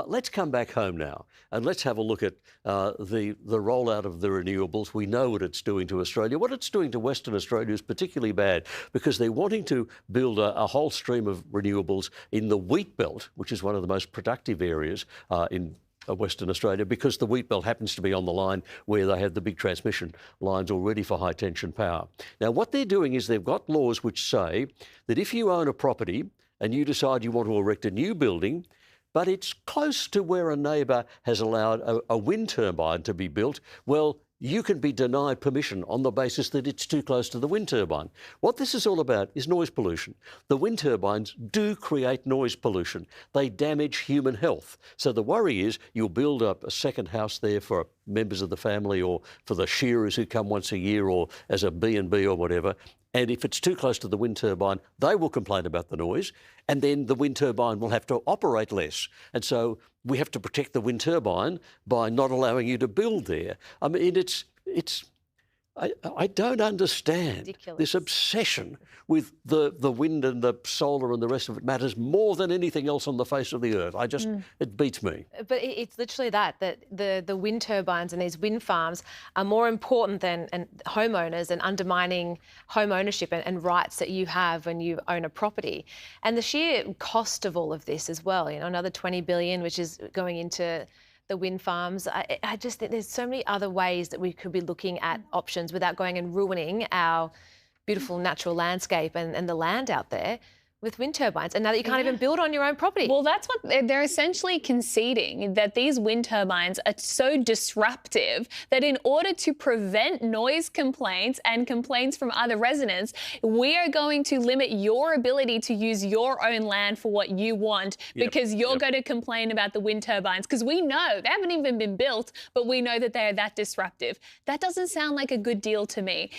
Let's come back home now and let's have a look at the rollout of the renewables. We know what it's doing to Australia. What it's doing to Western Australia is particularly bad because they're wanting to build a whole stream of renewables in the wheatbelt, which is one of the most productive areas in Western Australia, because the wheatbelt happens to be on the line where they have the big transmission lines already for high tension power. Now, what they're doing is they've got laws which say that if you own a property and you decide you want to erect a new building, but it's close to where a neighbour has allowed a wind turbine to be built, well, you can be denied permission on the basis that it's too close to the wind turbine. What this is all about is noise pollution. The wind turbines do create noise pollution. They damage human health. So the worry is you'll build up a second house there for members of the family or for the shearers who come once a year or as a B&B or whatever. And if it's too close to the wind turbine, they will complain about the noise, and then the wind turbine will have to operate less. And so we have to protect the wind turbine by not allowing you to build there. I mean, I don't understand this obsession with the wind and the solar and the rest of it matters more than anything else on the face of the earth. It beats me. But it's literally that the wind turbines and these wind farms are more important than homeowners and undermining home ownership and rights that you have when you own a property. And the sheer cost of all of this as well, you know, another $20 billion, which is going into the wind farms. I just think there's so many other ways that we could be looking at options without going and ruining our beautiful natural landscape and the land out there with wind turbines. And now that you can't even build on your own property. Well, that's what they're essentially conceding, that these wind turbines are so disruptive that in order to prevent noise complaints and complaints from other residents, we are going to limit your ability to use your own land for what you want because you're going to complain about the wind turbines, because we know they haven't even been built, but we know that they are that disruptive. That doesn't sound like a good deal to me.